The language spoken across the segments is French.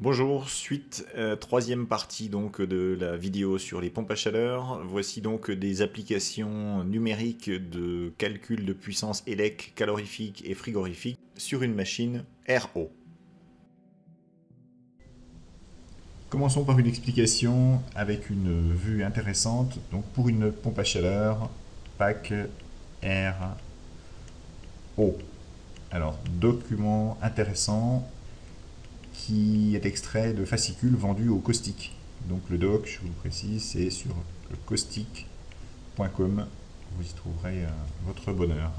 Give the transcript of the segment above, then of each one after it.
Bonjour, suite, troisième partie donc de la vidéo sur les pompes à chaleur. Voici donc des applications numériques de calcul de puissance élec, calorifique et frigorifique sur une machine RO. Commençons par une explication avec une vue intéressante. Donc pour une pompe à chaleur, PAC RO. Alors, document intéressant qui est extrait de fascicules vendus au caustique. Donc le doc, je vous précise, c'est sur le caustique.com. Vous y trouverez votre bonheur.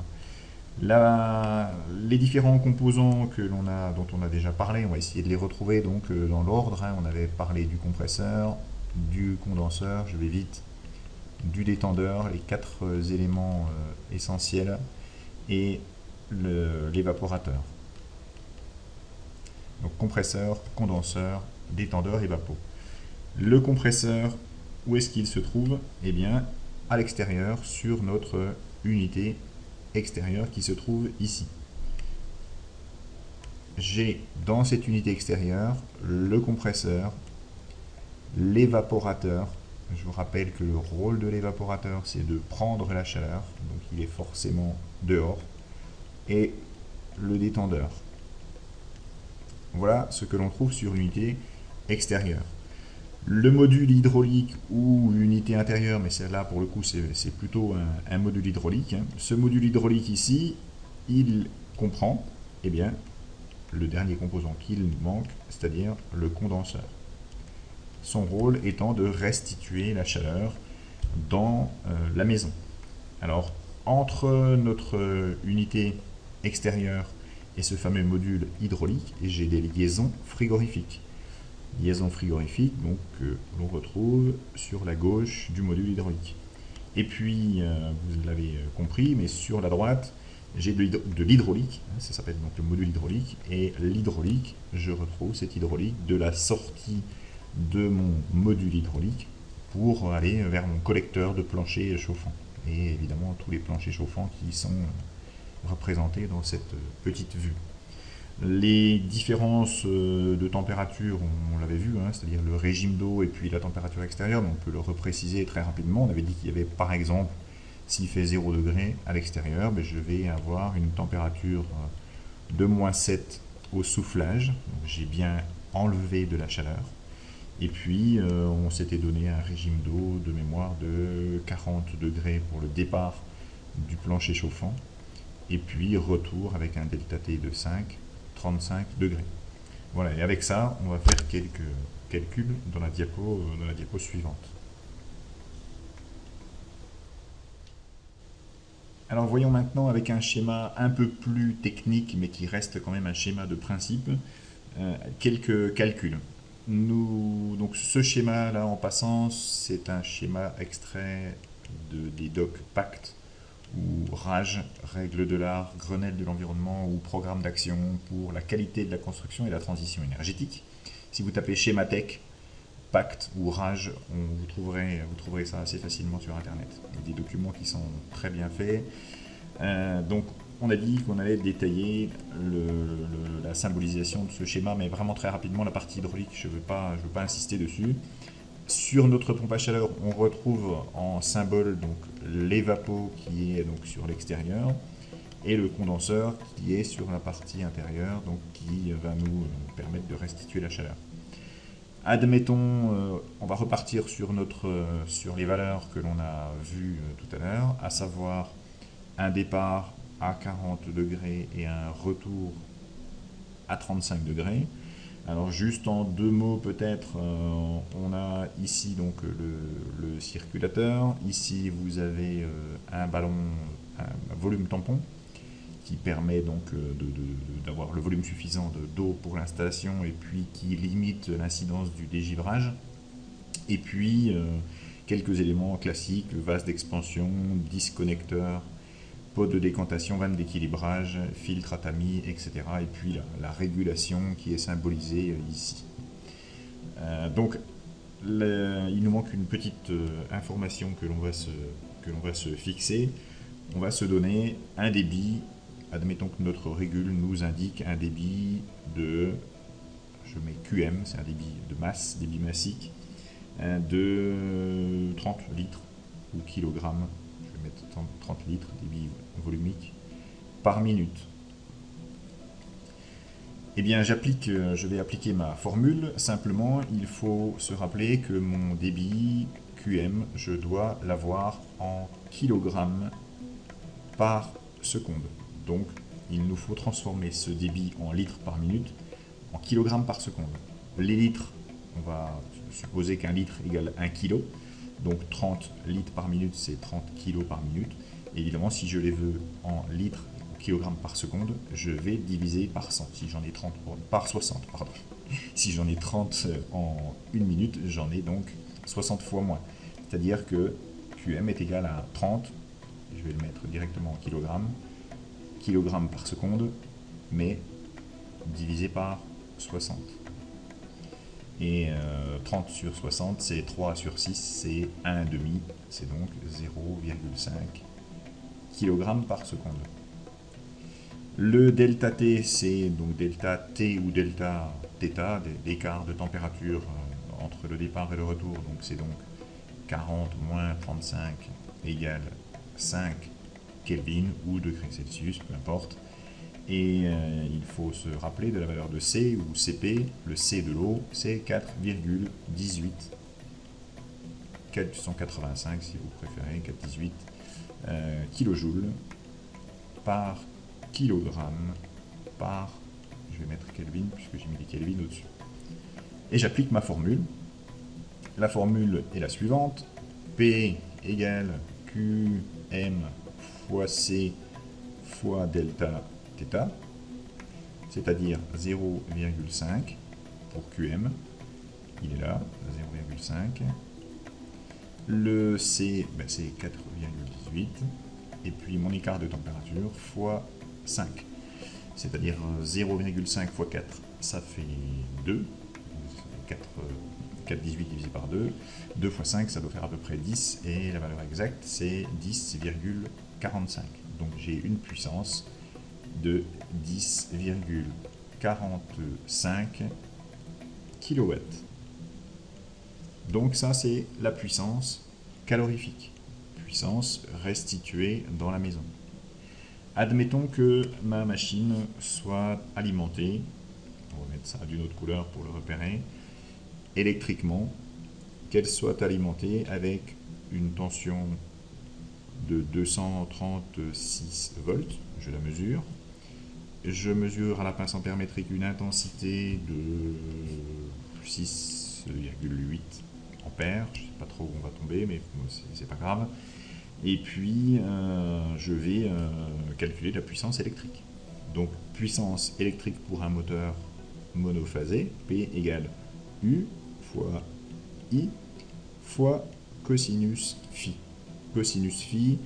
Là, les différents composants dont on a déjà parlé, on va essayer de les retrouver donc dans l'ordre. On avait parlé du compresseur, du condenseur, je vais vite, du détendeur, les quatre éléments essentiels, et l'évaporateur. Donc compresseur, condenseur, détendeur et vapeau. Le compresseur, où est-ce qu'il se trouve? Eh bien, à l'extérieur, sur notre unité extérieure qui se trouve ici. J'ai dans cette unité extérieure le compresseur, l'évaporateur. Je vous rappelle que le rôle de l'évaporateur, c'est de prendre la chaleur, donc il est forcément dehors, et le détendeur. Voilà ce que l'on trouve sur l'unité extérieure. Le module hydraulique ou unité intérieure, mais celle-là pour le coup c'est plutôt un module hydraulique. Ce module hydraulique ici, il comprend bien, le dernier composant qu'il manque, c'est-à-dire le condenseur. Son rôle étant de restituer la chaleur dans la maison. Alors, entre notre unité extérieure et ce fameux module hydraulique, j'ai des liaisons frigorifiques. Liaison frigorifique, donc que l'on retrouve sur la gauche du module hydraulique. Et puis, vous l'avez compris, mais sur la droite, j'ai de l'hydraulique, ça s'appelle donc le module hydraulique, et l'hydraulique, je retrouve cette hydraulique de la sortie de mon module hydraulique pour aller vers mon collecteur de plancher chauffant. Et évidemment, tous les planchers chauffants qui sont représentés dans cette petite vue. Les différences de température, on l'avait vu, c'est-à-dire le régime d'eau et puis la température extérieure, mais on peut le repréciser très rapidement. On avait dit qu'il y avait par exemple, s'il fait 0 degré à l'extérieur, je vais avoir une température de -7 au soufflage. J'ai bien enlevé de la chaleur. Et puis on s'était donné un régime d'eau de mémoire de 40 degrés pour le départ du plancher chauffant. Et puis retour avec un delta T de 35 degrés. Voilà, et avec ça, on va faire quelques calculs dans la diapo suivante. Alors voyons maintenant avec un schéma un peu plus technique, mais qui reste quand même un schéma de principe, quelques calculs. Donc ce schéma-là, en passant, c'est un schéma extrait des docs PACT, ou RAGE, règles de l'art, Grenelle de l'environnement, ou programme d'action pour la qualité de la construction et la transition énergétique. Si vous tapez schéma tech, PACT ou RAGE, vous trouverez ça assez facilement sur Internet. Il y a des documents qui sont très bien faits. Donc, on a dit qu'on allait détailler la symbolisation de ce schéma, mais vraiment très rapidement, la partie hydraulique, je ne veux pas insister dessus. Sur notre pompe à chaleur, on retrouve en symbole donc l'évapo qui est donc sur l'extérieur et le condenseur qui est sur la partie intérieure, donc qui va nous permettre de restituer la chaleur. Admettons, on va repartir sur les valeurs que l'on a vues tout à l'heure, à savoir un départ à 40 degrés et un retour à 35 degrés. Alors juste en deux mots peut-être, on a ici donc le circulateur. Ici vous avez un ballon, un volume tampon qui permet donc d'avoir le volume suffisant d'eau pour l'installation et puis qui limite l'incidence du dégivrage. Et puis quelques éléments classiques, vase d'expansion, disconnecteur, pot de décantation, vanne d'équilibrage, filtre à tamis, etc. Et puis la régulation qui est symbolisée ici. Donc il nous manque une petite information que l'on va se fixer. On va se donner un débit. Admettons que notre régule nous indique un débit de, je mets QM, c'est un débit de masse, débit massique, de 30 litres ou kilogrammes, je vais mettre 30 litres, débit volumique, par minute. Eh bien, je vais appliquer ma formule. Simplement, il faut se rappeler que mon débit QM, je dois l'avoir en kilogrammes par seconde. Donc, il nous faut transformer ce débit en litres par minute en kilogrammes par seconde. Les litres, on va supposer qu'un litre égale 1 kg. Donc 30 litres par minute, c'est 30 kg par minute. Et évidemment, si je les veux en litres kilogrammes par seconde, je vais diviser par 100. Si j'en ai 30 par 60, pardon. Si j'en ai 30 en une minute, j'en ai donc 60 fois moins. C'est-à-dire que QM est égal à 30, je vais le mettre directement en kilogrammes par seconde, mais divisé par 60. Et 30 sur 60, c'est 3 sur 6, c'est 1,5, c'est donc 0,5 kg par seconde. Le delta T, c'est donc delta T ou delta θ, l'écart de température entre le départ et le retour. Donc c'est donc 40 moins 35 égale 5 Kelvin ou degrés Celsius, peu importe. Et il faut se rappeler de la valeur de C ou CP. Le C de l'eau, c'est 4,18 485 si vous préférez, 4,18 kilojoules par kilogramme par, je vais mettre Kelvin puisque j'ai mis les Kelvin au-dessus. Et j'applique ma formule. La formule est la suivante. P égale QM fois C fois delta θ, c'est-à-dire 0,5 pour QM. Il est là, 0,5. Le C, ben c'est 4,18. Et puis mon écart de température fois 5. C'est-à-dire 0,5 fois 4, ça fait 2. 4,18 divisé par 2. 2 fois 5, ça doit faire à peu près 10. Et la valeur exacte, c'est 10,45. Donc j'ai une puissance de 10,45 kW. Donc ça, c'est la puissance calorifique, puissance restituée dans la maison. Admettons que ma machine soit alimentée, on va mettre ça d'une autre couleur pour le repérer, électriquement, qu'elle soit alimentée avec une tension de 236 volts, je la mesure. Je mesure à la pince ampère-métrique une intensité de 6,8 ampères. Je ne sais pas trop où on va tomber, mais c'est pas grave. Et puis, je vais calculer la puissance électrique. Donc, puissance électrique pour un moteur monophasé, P égale U fois I fois cosinus phi. Cosinus phi,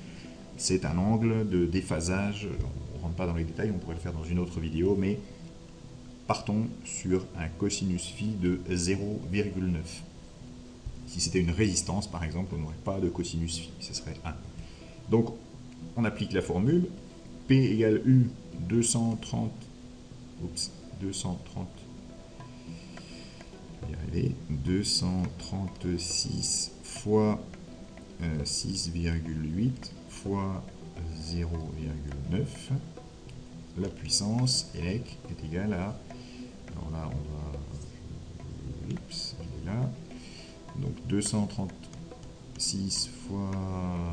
c'est un angle de déphasage. On ne rentre pas dans les détails, on pourrait le faire dans une autre vidéo, mais partons sur un cosinus phi de 0,9. Si c'était une résistance, par exemple, on n'aurait pas de cosinus phi, ce serait 1. Donc, on applique la formule. P égale U 230, je vais y arriver, 236 fois 6,8 fois 0,9. La puissance élec est égale à, alors là on va, il est là, donc 236 fois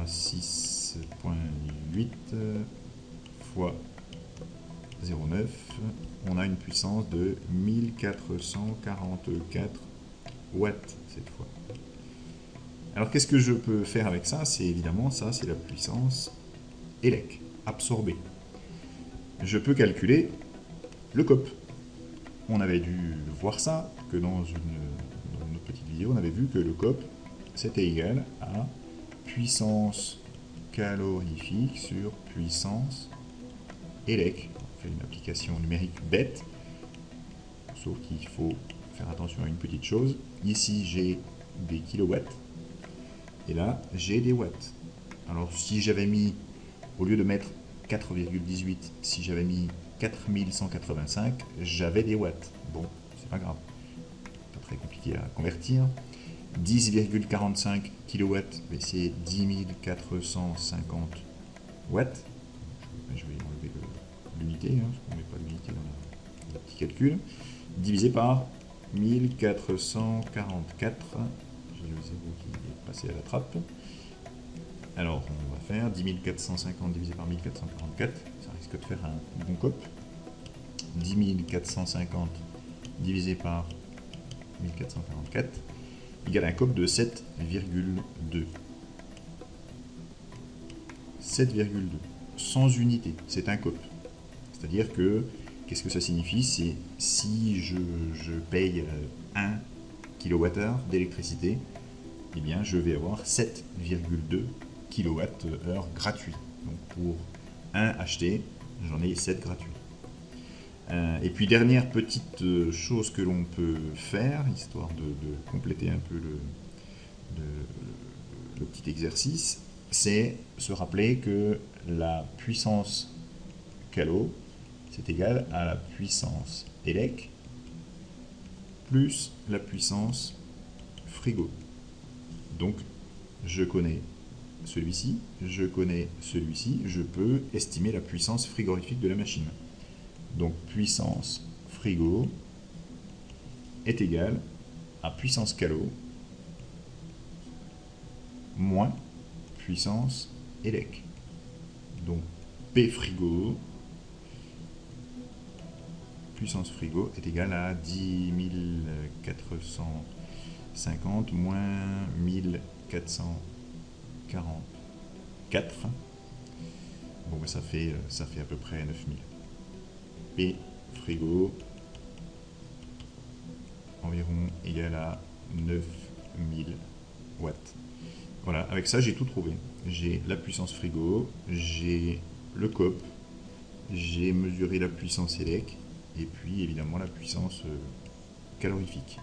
6,8 fois 0,9, on a une puissance de 1444 watts cette fois. Alors qu'est-ce que je peux faire avec ça? C'est évidemment ça, c'est la puissance élec, absorbée. Je peux calculer le COP. On avait dû voir ça, que dans une petite vidéo, on avait vu que le COP, c'était égal à puissance calorifique sur puissance élec. On fait une application numérique bête, sauf qu'il faut faire attention à une petite chose. Ici, j'ai des kilowatts, et là, j'ai des watts. Alors, si j'avais mis, au lieu de mettre 4,18, si j'avais mis 4185, j'avais des watts. Bon, c'est pas grave. Pas très compliqué à convertir. 10,45 kW, c'est 10 450 watts. Je vais enlever l'unité, parce qu'on ne met pas l'unité dans le petit calcul. Divisé par 1444. J'ai le 0 qui est passé à la trappe. Alors, on va faire 10 450 divisé par 1444. Ça risque de faire un bon cop. 10 450 divisé par 1444 égale un cop de 7,2. 7,2. Sans unité, c'est un cop. C'est-à-dire que, qu'est-ce que ça signifie? C'est si je paye 1 kWh d'électricité, eh bien je vais avoir 7,2 kWh gratuits. Donc pour 1 acheté, j'en ai 7 gratuits. Et puis dernière petite chose que l'on peut faire, histoire de compléter un peu le petit exercice, c'est se rappeler que la puissance calo, c'est égal à la puissance élec plus la puissance frigo. Donc je connais celui-ci, je connais celui-ci, je peux estimer la puissance frigorifique de la machine. Donc puissance frigo est égale à puissance calo moins puissance élec. Donc P frigo, puissance frigo est égale à 10 450 moins 1444. Bon, ben ça fait à peu près 9000. P frigo environ égal à 9000 watts. Voilà, avec ça j'ai tout trouvé. J'ai la puissance frigo, j'ai le COP, j'ai mesuré la puissance élec et puis évidemment la puissance calorifique.